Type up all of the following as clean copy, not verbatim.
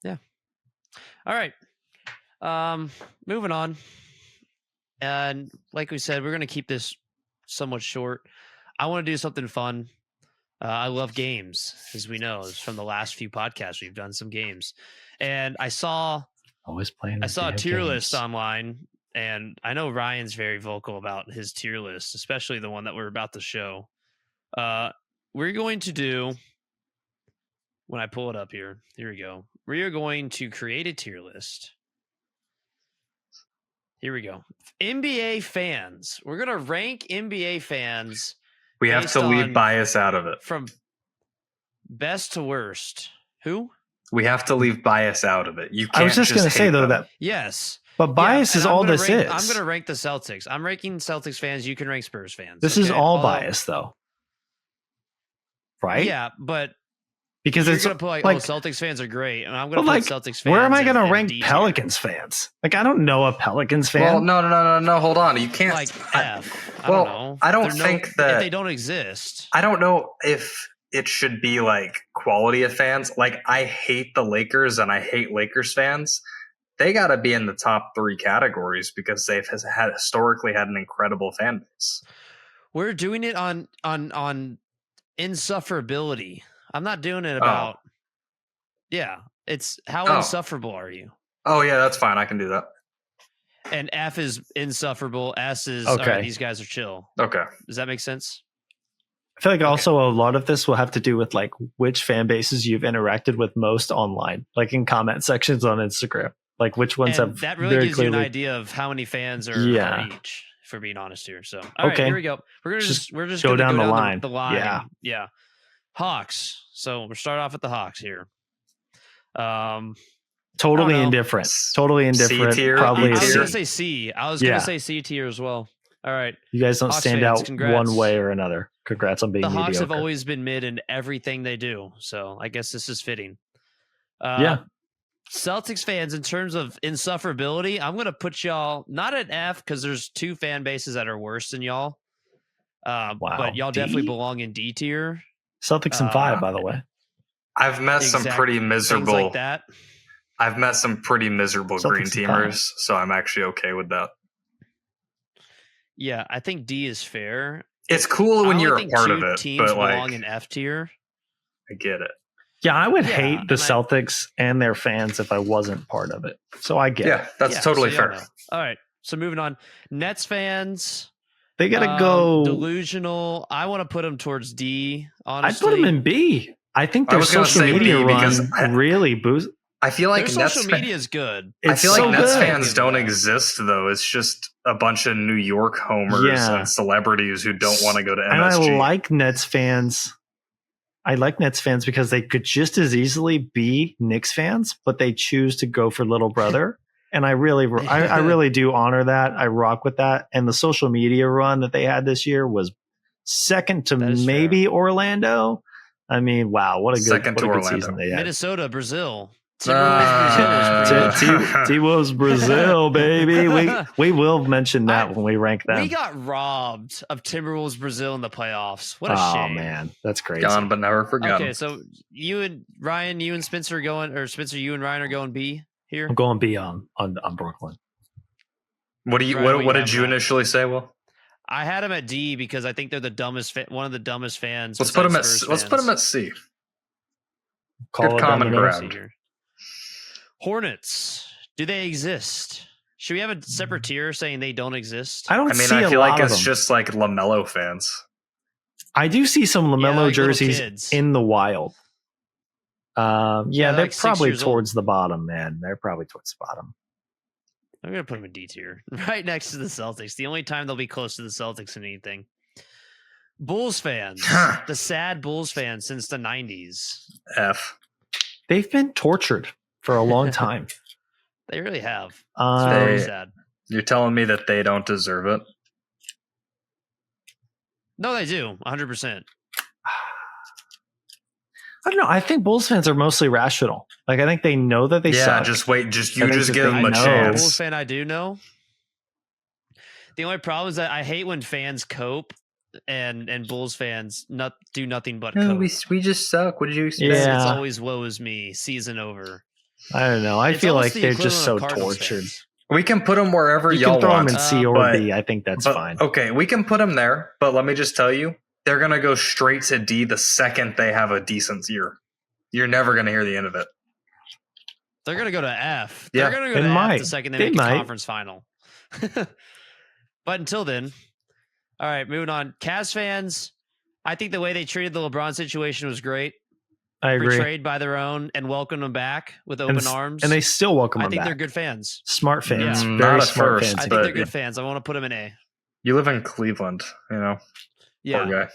Yeah. All right. Moving on. And like we said, we're going to keep this somewhat short. I want to do something fun. I love games, as we know. From the last few podcasts, we've done some games. And I saw a tier list online, and I know Ryan's very vocal about his tier list, especially the one that we're about to show. We're going to do, when I pull it up here we go. We are going to create a tier list. Here we go. NBA fans. We're going to rank NBA fans. We have to leave bias out of it. From best to worst. Who? We have to leave bias out of it. You can't. I was just going to say though that. Yes. But bias is all this is. I'm going to rank the Celtics. I'm ranking Celtics fans. You can rank Spurs fans. This is all bias though. Right? Yeah, but because you're it's going to put like, Celtics fans are great, and I'm going to put Celtics fans. Where am I going to rank Pelicans fans? Like, I don't know a Pelicans fan. Well, no. Hold on. You can't. Like F. I don't know. I don't think that if they don't exist. I don't know if it should be like quality of fans. Like, I hate the Lakers and I hate Lakers fans. They got to be in the top 3 categories because they've historically had an incredible fan base. We're doing it on insufferability. I'm not doing it about. Yeah, it's how insufferable are you? Oh yeah, that's fine. I can do that. And F is insufferable. S is okay. All right, these guys are chill. Okay, does that make sense? I feel like also a lot of this will have to do with like which fan bases you've interacted with most online, like in comment sections on Instagram. Like which ones have that really gives you an idea of how many fans are on each. If we're being honest here, so all right, here we go. We're just go down the line. Yeah. Hawks. So we'll start off with the Hawks here. Totally indifferent. Totally indifferent. C-tier? Probably I was a going to C. say C. I was going to say C tier as well. All right. You guys don't Hawks stand fans, out congrats. one way or another. Congrats on being the mediocre. Hawks have always been mid in everything they do, so I guess this is fitting. Celtics fans, in terms of insufferability, I'm going to put y'all not at F because there's 2 fan bases that are worse than y'all. But y'all definitely belong in D tier. Celtics in 5, by the way. I've met some pretty miserable like that. I've met some pretty miserable Celtics green teamers, so I'm actually okay with that. Yeah, I think D is fair. It's cool when you're a part of it, teams but belong like in F tier. I get it. Yeah, I would hate the Celtics and their fans if I wasn't part of it. So I get it. Yeah, that's totally fair. All right, so moving on. Nets fans. They got to go delusional. I want to put them towards D, honestly. I'd put them in B. I think their social media run really boosts. I feel like their social media is good. I feel like Nets fans don't exist, though. It's just a bunch of New York homers and celebrities who don't want to go to MSG. And I like Nets fans. I like Nets fans because they could just as easily be Knicks fans, but they choose to go for little brother. And I really do honor that. I rock with that. And the social media run that they had this year was second to maybe Orlando. I mean, wow, what a good season they had. Minnesota, Brazil. T-Wolves Brazil, baby. We will mention that when we rank them. We got robbed of Timberwolves Brazil in the playoffs. What a shame. Oh man, that's crazy. Gone but never forgotten. Okay, so you and Ryan, you and Spencer are going, or Spencer, you and Ryan are going B here. I'm going B on Brooklyn. What did you initially say? Will? I had them at D because I think they're the dumbest, one of the dumbest fans. Let's put them at C. Good common ground. Hornets, do they exist? Should we have a separate tier saying they don't exist? I feel like it's just like LaMelo fans. I do see some LaMelo jerseys in the wild. They're like probably towards the bottom, man. They're probably towards the bottom. I'm going to put them in D tier, right next to the Celtics. The only time they'll be close to the Celtics in anything. Bulls fans, the sad Bulls fans since the 90s. F. They've been tortured for a long time. They really have. It's very sad. You're telling me that they don't deserve it? No, they do. 100%. I don't know. I think Bulls fans are mostly rational. Like, I think they know that they suck. Just wait. Just give them a chance. Bulls fan, I do know. The only problem is that I hate when fans cope and Bulls fans do nothing but cope. We just suck. What did you expect? Yeah. It's always woe is me. Season over. I don't know. I It's feel like almost the they're just so equivalent of Cardinals tortured. fans. We can put them wherever You y'all can throw them want. in C or but- B. I think that's fine. Okay, we can put them there, but let me just tell you, they're going to go straight to D the second they have a decent year. You're never going to hear the end of it. They're going to go to F. Yeah, They're going to go they to might. F the second they They make might. a conference final. But until then, all right, moving on. Cavs fans, I think the way they treated the LeBron situation was great. I agree. Betrayed by their own and welcomed them back with open arms. And they still welcome I them think back. they're good fans. Smart fans. Yeah. Very Not at smart first, fans. I think but- they're good fans. I want to put them in A. You live in Cleveland, you know. Yeah. Poor guy.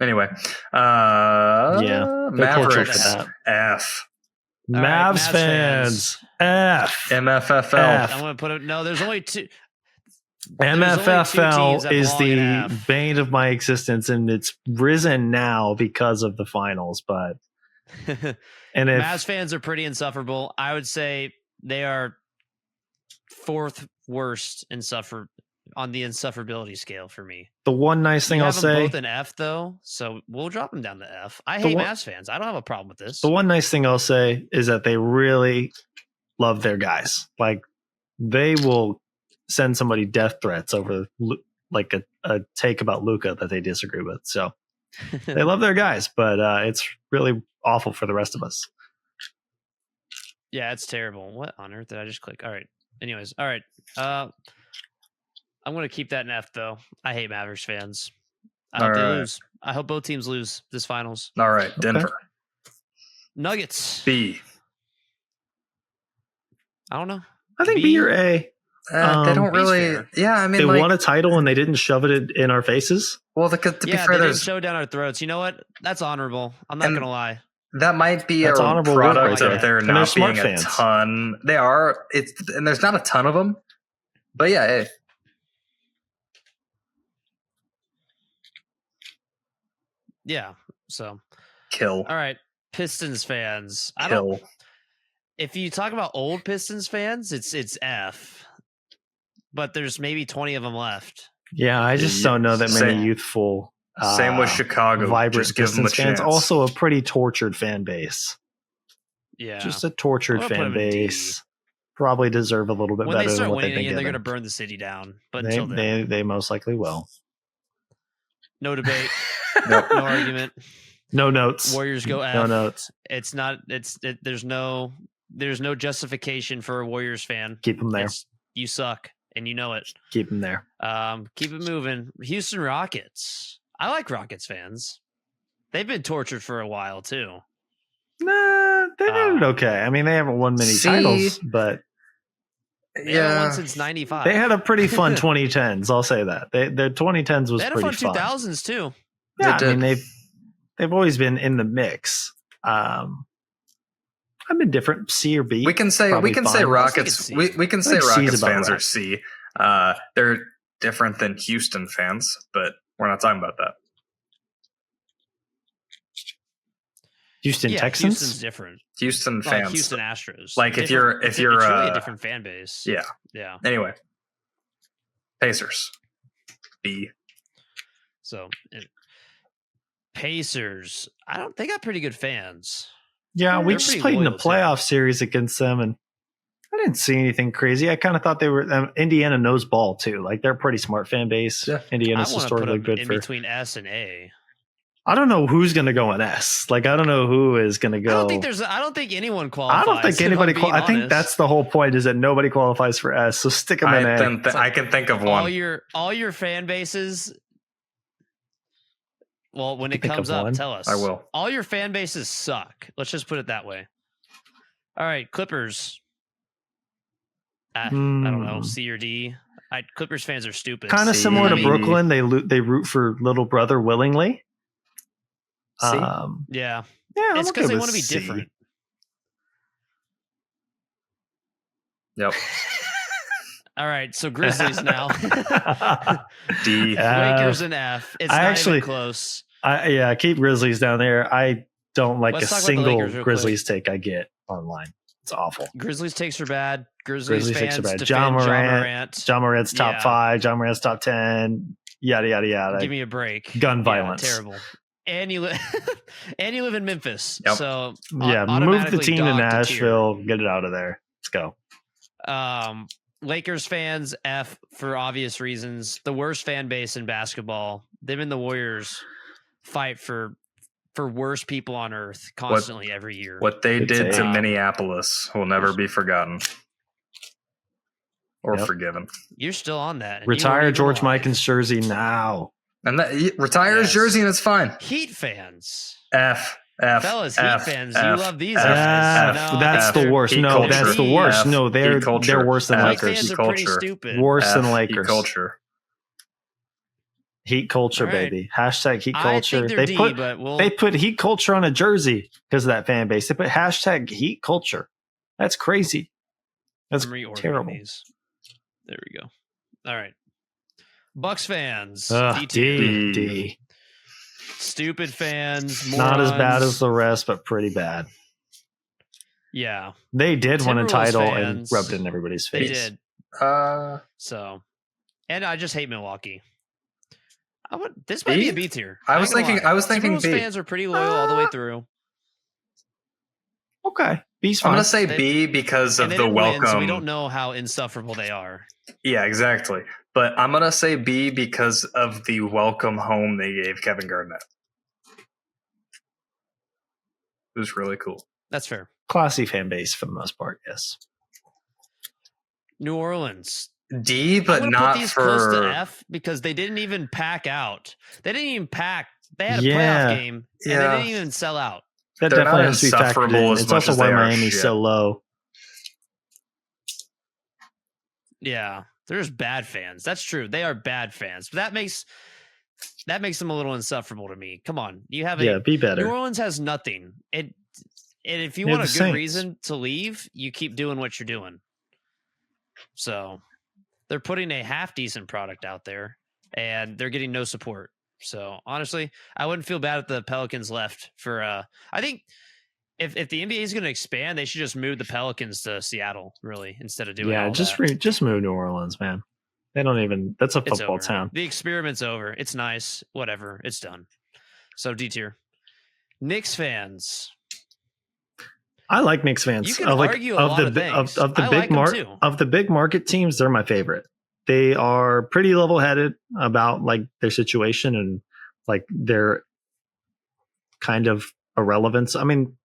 Anyway, Yeah, they're cultured for Mavericks that. F. All right, Mavs Mavs fans. F. MFFL. F. I'm going to put it. No, there's only two. There's only two teams MFFL that is belong in the F. bane of my existence, and it's risen now because of the finals. But and if Mavs fans are pretty insufferable. I would say they are fourth worst on the insufferability scale for me. the one nice thing You I'll have them say, both in F though, so we'll drop them down to F. I The hate one- Mavs fans. I don't have a problem with this. the one nice thing I'll say is that they really love their guys. Like they will send somebody death threats over like a take about Luca that they disagree with. So they love their guys, but it's really awful for the rest of us. Yeah, it's terrible. What on earth did I just click? All right. Anyways, all right. I'm going to keep that in F though. I hate Mavericks fans. I hope All they right. lose. I hope both teams lose this finals. All right, Denver. Nuggets. B. I don't know. I think B. B or A. They Um, don't B's really. fair. Yeah, I mean, They like, won a title and they didn't shove it in our faces. well, to be Yeah, fair, they didn't there's show down our throats. You know what? That's honorable. I'm not And- going to lie. that might be That's a honorable work product right of there. there And they're not smart being a fans. ton. They are. And there's not a ton of them, but yeah, hey, Yeah. So, kill, all right. Pistons fans. I don't. kill. If you talk about old Pistons fans, it's F. But there's maybe 20 of them left. Yeah, I just don't know that many Same. youthful, Same with Chicago. vibrant Just give them a Pistons fans. chance. Also, a pretty tortured fan base. Yeah. Just a tortured I'm gonna put fan them in D. base. Probably deserve a little bit when they better than start what they've winning been again, they're given. going to burn the city down. But They, until then, they most likely will. no debate, Nope. no argument. No notes. Warriors go F. No notes. It's not. There's no justification for a Warriors fan. Keep them there. You suck, and you know it. Keep them there. Keep it moving. Houston Rockets. I like Rockets fans. They've been tortured for a while too. Nah, they did it okay. I mean, they haven't won many See? titles, but They haven't won Yeah, since '95. they had a pretty fun 2010s. I'll say that. Their 2010s was They had a pretty fun fun. 2000s too. Yeah, They I mean did. they've always been in the mix. I've been different. C or B. we can say Probably say fine. Rockets. I was We can say think C's Rockets about fans right. are C. They're different than Houston fans, but we're not talking about that. Houston Yeah, Texans. Houston's different. Houston Like fans. Houston Astros. Like, if Different- you're- it's if you're, really a different fan base. Yeah. Yeah. Anyway, Pacers. B. So Pacers. They got pretty good fans. Yeah, we They're just pretty played in a loyal, too. playoff series against them, and I didn't see anything crazy. I kind of thought they were Indiana knows ball too. Like they're a pretty smart fan base. Yeah. I Indiana's want to put historically them good in for. between S and A. I don't know who's going to go in S. Like I don't know who is going to go. I don't think anyone qualifies. I don't think if I'm anybody. being I think honest. that's the whole point. Is that nobody qualifies for S. So stick them in A. I can think of all one. your fan bases. Well, when You it think comes of up, one? tell us. I will. All your fan bases suck. Let's just put it that way. All right, Clippers. I don't know, C or D. Clippers fans are stupid. Kind of C. similar to I mean- Brooklyn. They root for little brother willingly. C? Yeah, Yeah, it's I'm because okay they with want to be C. different. Yep. All right, so Grizzlies now. D. Lakers and F. It's I not actually- even close. Keep Grizzlies down there. I don't like Let's a talk about the single Lakers real Grizzlies take I get online. It's awful. Grizzlies takes are bad. Grizzlies Grizzlies takes fans are bad. defend Ja Ja Morant. Morant. John Morant's top Yeah. 5. John Morant's top 10. Yada yada yada. Give me a break. Gun Yeah, violence. terrible. and you and you live in Memphis. Yep. So Yeah, move the automatically team to dog tier. Nashville. Get it out of there. Let's go. Lakers fans, F for obvious reasons. The worst fan base in basketball. Them and the Warriors fight for worst people on earth constantly every year. What they Good did to take. Minneapolis will never be forgotten or forgiven. You're still on that. and you Retire weren't even George alive. Mikan's jersey now. And retire his Yes. jersey and it's fine. Heat fans. F. Fellas, Heat fans, you love these F, guys. F, No, that's they're- the worst. Heat No, culture. that's the worst. F, No, they're heat culture. worse than F, Heat Lakers. fans Heat are pretty culture. stupid. Worse F, than Heat Lakers. culture. Heat culture, All right. baby. Hashtag heat I culture. think they're They D, put but we'll they put heat culture on a jersey because of that fan base. They put hashtag heat culture. That's crazy. That's I'm reordering terrible. these. There we go. All right. Bucks fans. Ugh, D-tier. D, D. Stupid fans. Not as bad morons. as the rest, but pretty bad. Yeah, They did win a Timberwolves title fans, and rubbed it in everybody's they face. did. So, and I just hate Milwaukee. This might be a B tier. I was thinking Timberwolves B. fans are pretty loyal all the way through. Okay, B's I'm fine. gonna say They- B because of And they the didn't win, welcome. so we don't know how insufferable they are. Yeah, exactly. But I'm gonna say B because of the welcome home they gave Kevin Garnett. It was really cool. That's fair. Classy fan base for the most part. Yes. New Orleans. D, I'm but gonna not put these close to for F because they didn't even pack out. They didn't even pack. They had a Yeah. playoff game and Yeah. they didn't even sell out. That They're definitely not has to be factored insufferable in. as It's much also as why they are Miami's shit. so low. Yeah, they're just bad fans. That's true. They are bad fans. But that makes them a little insufferable to me. Come on, you have a Yeah, be New better. Orleans has nothing. And if you They're want a the good Saints. reason to leave, you keep doing what you're doing. So they're putting a half decent product out there, and they're getting no support. So honestly, I wouldn't feel bad if the Pelicans left for. I think if the NBA is going to expand, they should just move the Pelicans to Seattle, really, instead of doing. Yeah, all just that. just move New Orleans, man. They don't even. That's a It's football over. town. The experiment's over. It's nice. Whatever. It's done. So D tier. Knicks fans. I like Knicks fans. You can Of, like, argue a of lot the of bi- things. of the I big like 'em too. of the big market teams. They're my favorite. They are pretty level headed about like their situation and like their kind of irrelevance. I mean,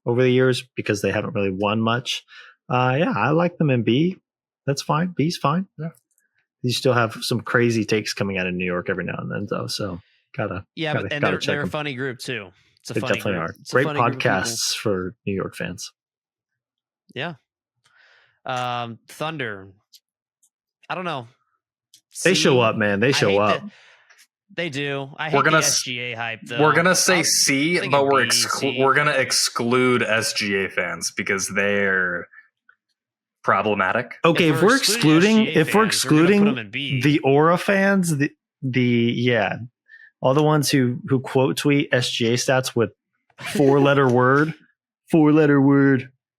over the years because they haven't really won much. Yeah, I like them in B. That's fine. B's fine. Yeah. You still have some crazy takes coming out of New York every now and then, though. So gotta Yeah, gotta, but and gotta they're check a 'em. funny group too. It's a They funny definitely group. are. It's a Great funny group of people. podcasts for New York fans. Yeah. Thunder. I don't know. They C. show up, man. They I show hate up. They do. I We're hate the gonna SGA hype though. We're gonna say I'll- C, thinking but B, C. we're gonna exclude SGA fans because they're problematic. Okay, if we're excluding SGA if we're fans, gonna put 'em excluding in B. the Aura fans, yeah, all the ones who quote tweet SGA stats with four letter word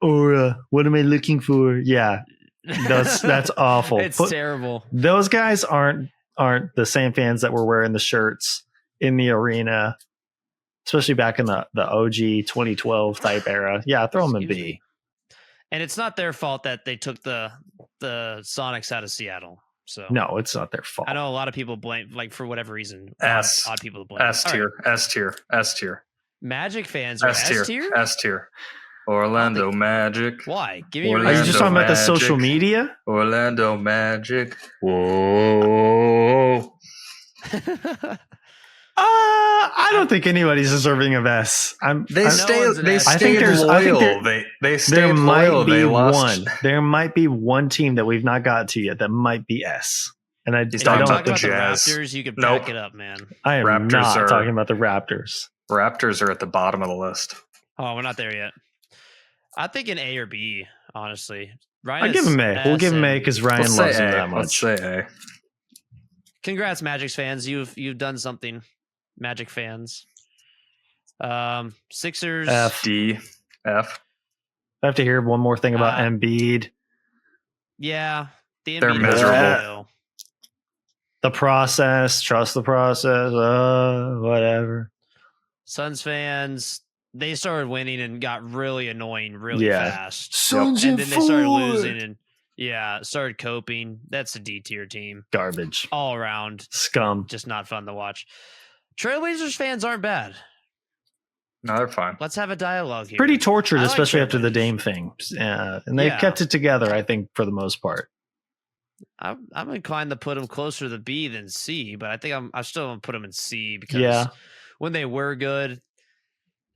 Aura. What am I looking for? Yeah, that's awful. It's terrible. Those guys aren't the same fans that were wearing the shirts in the arena, especially back in the OG 2012 type era. Yeah, throw them in Excuse B. me. And it's not their fault that they took the Sonics out of Seattle. So No, it's not their fault. I know a lot of people blame, like for whatever reason, S. odd people to blame. S All right. tier, S tier, S tier, Magic fans are S S tier, tier. S tier. Orlando Magic. Why? Give me Are your Are you Orlando just talking about the social Magic. media? Orlando Magic. Whoa. I don't think anybody's deserving of S. They I'm- No stay. one's an They S. I think stayed there's- I think loyal. there- They stayed there might loyal. be They lost. one. There might be one team that we've not got to yet that might be S. And I He's If talking you're don't. about talking the about Jazz. the Raptors, you could Nope. back it up, man. I am Raptors not are- talking about the Raptors. Raptors are at the bottom of the list. Oh, we're not there yet. I think an A or B, honestly. Ryan I'll give him A. We'll S give him A and- because Ryan Let's loves say him A. that Let's much. say A. Congrats, Magic fans. You've done something. Magic fans. Sixers. F. D. F. I have to hear one more thing about Uh, Embiid. Yeah. The They're Embiid miserable. though. The process. Trust the process. Whatever. Suns fans, they started winning and got really annoying really Yeah. fast. Suns And then they started forward. losing and started coping. That's a D tier team. Garbage. All around. Scum. Just not fun to watch. Trailblazers fans aren't bad. No, they're fine. Let's have a dialogue here. Pretty tortured, I like especially after the Trailblazers. Dame thing. And they Yeah. kept it together, I think, for the most part. I'm inclined to put them closer to B than C, but I think I still gonna put them in C because when they were good,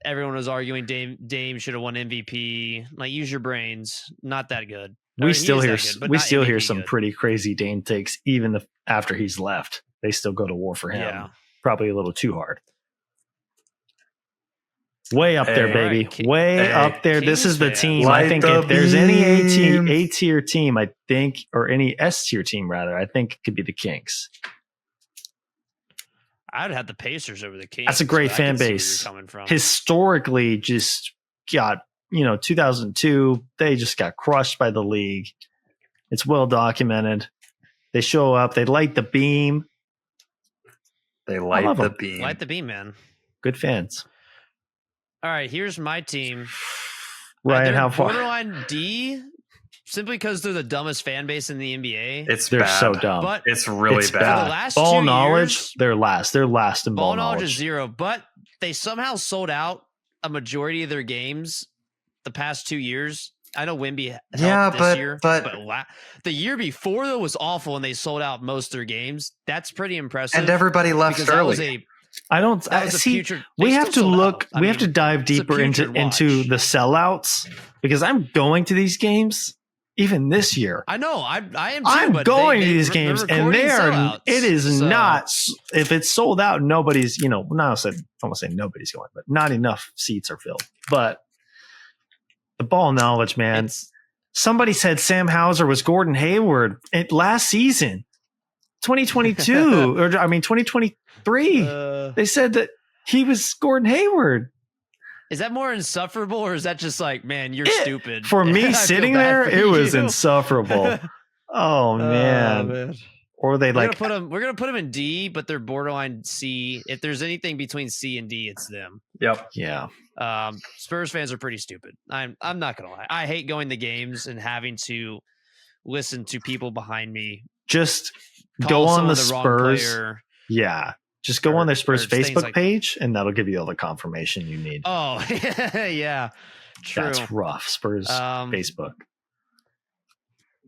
everyone was arguing Dame should have won MVP. Like, use your brains. Not that good. We Or still he hear is that good, but we not still hear MVP some good. pretty crazy Dame takes even after he's left. They still go to war for him. Yeah. Probably a little too hard. Way up there, Hey. baby. All right, Way hey. up there. This Kings is the fans. team. Light I think the if there's any beam. A tier team, I think, or any S tier team rather, I think it could be the Kings. I'd have the Pacers over the Kings. That's a great but I fan can see where base. you're coming from. Historically, just got 2002. They just got crushed by the league. It's well documented. They show up. They light the beam. They love light the 'em. beam. Light the beam, man. Good fans. All right, here's my team. Ryan, They're how far? borderline D, simply because they're the dumbest fan base in the NBA. It's They're bad. so dumb. But It's really It's for bad. the last Ball 2 knowledge, years, they're last. They're last in ball ball knowledge is knowledge. 0. But they somehow sold out a majority of their games the past 2 years. I know Wemby helped Yeah, this but- year, but- the year before though was awful, and they sold out most of their games. That's pretty impressive. And everybody left because that was early. I don't that was a see. future. We they have still to sold look. out. I We have to mean, dive it's a deeper into putrid watch. the sellouts because I'm going to these games even this year. I know. I am. Too, I'm but going they, to these they're games, and recording they are. sellouts, It is so- not. If it's sold out, nobody's. Not I won't say nobody's going, but not enough seats are filled. But the ball knowledge, man. It's, Somebody said Sam Hauser was Gordon Hayward last season, 2022, or 2023. They said that he was Gordon Hayward. is that more insufferable, or is that just like, man, you're It- stupid? For I me feel sitting bad there, for it was you. insufferable. Oh man. Or they We're gonna put them in D, but they're borderline C. If there's anything between C and D, it's them. Yep. yeah. Spurs fans are pretty stupid. I'm not gonna lie. I hate going to games and having to listen to people behind me Just call go on someone the wrong Spurs. player. Yeah. Just go on their Spurs or things Facebook like- page, and that'll give you all the confirmation you need. Oh yeah, true. That's rough. Spurs Um, Facebook.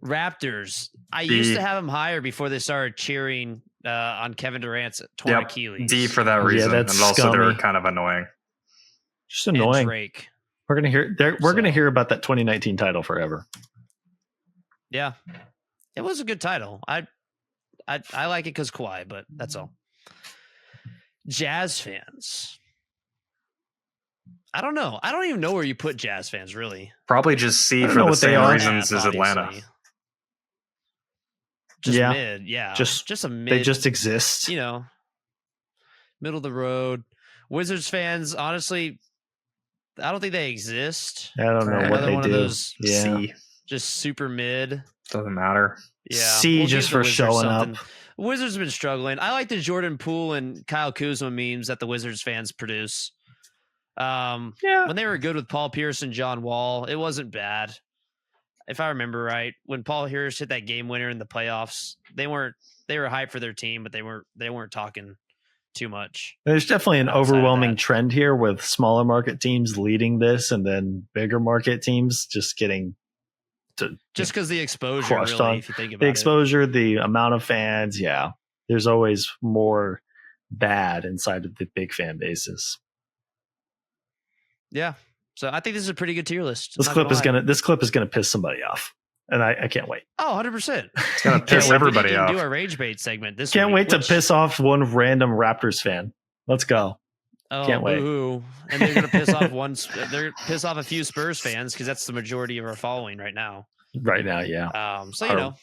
Raptors. I D. used to have them higher before they started cheering on Kevin Durant's torn Yep. Achilles. D for that Yeah, reason. that's and also they're scummy. kind of annoying. Just and annoying. Drake. We're gonna hear. We're gonna So- hear about that 2019 title forever. Yeah, it was a good title. I like it because Kawhi, but that's all. Jazz fans. I don't know. I don't even know where you put Jazz fans, really. Probably just C I don't for know the what they same are. reasons as Atlanta. Obviously. Just Yeah. mid, yeah. Just- a mid. They just exist. Middle of the road. Wizards fans, honestly, I don't think they exist. I don't know what Another they one of do. those Yeah. C. Just super mid. Doesn't matter. Yeah. C We'll just give the for Wizards showing something. up. Wizards have been struggling. I like the Jordan Poole and Kyle Kuzma memes that the Wizards fans produce. Yeah. When they were good with Paul Pierce and John Wall, it wasn't bad. If I remember right, when Paul Pierce hit that game winner in the playoffs, they were hyped for their team, but they weren't talking too much. There's definitely an outside of overwhelming that. trend here with smaller market teams leading this, and then bigger market teams just getting Just because the exposure, Crushed really, on if you think about the it. exposure, the amount of fans. Yeah, there's always more bad inside of the big fan bases. Yeah. So I think this is a pretty good tier list. This clip is gonna piss somebody off, and I can't wait. Oh, 100%. It's gonna piss everybody Do off. a rage bait segment this Can't week, wait to which- piss off one random Raptors fan. Let's go. Oh, Can't wait. boo-hoo. And they're gonna piss off they're piss off a few Spurs fans because that's the majority of our following right now. Right now, yeah, So Our-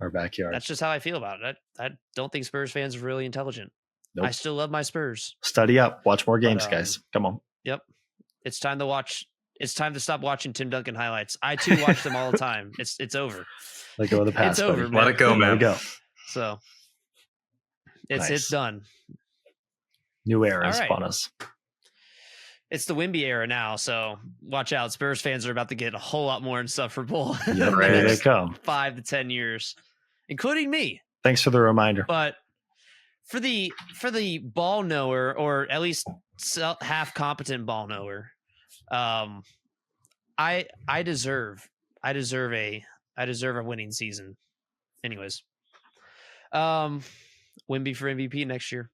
our backyard. that's just how I feel about it. I don't think Spurs fans are really intelligent. Nope. I still love my Spurs. Study up, watch more games, But, guys. Come on. Yep. It's time to watch. It's time to stop watching Tim Duncan highlights. I too watch them all the time. It's over. Let go of the past. It's over, buddy. man. Let it go, Let man. it go. So it's Nice. done. New era is All right. upon us. it's the Wemby era now, so watch out. Spurs fans are about to get a whole lot more insufferable in Yep, the there they next come. 5 to 10 years, including me. Thanks for the reminder. But for the ball knower, or at least half competent ball knower, I deserve a winning season. Anyways, Wemby for MVP next year.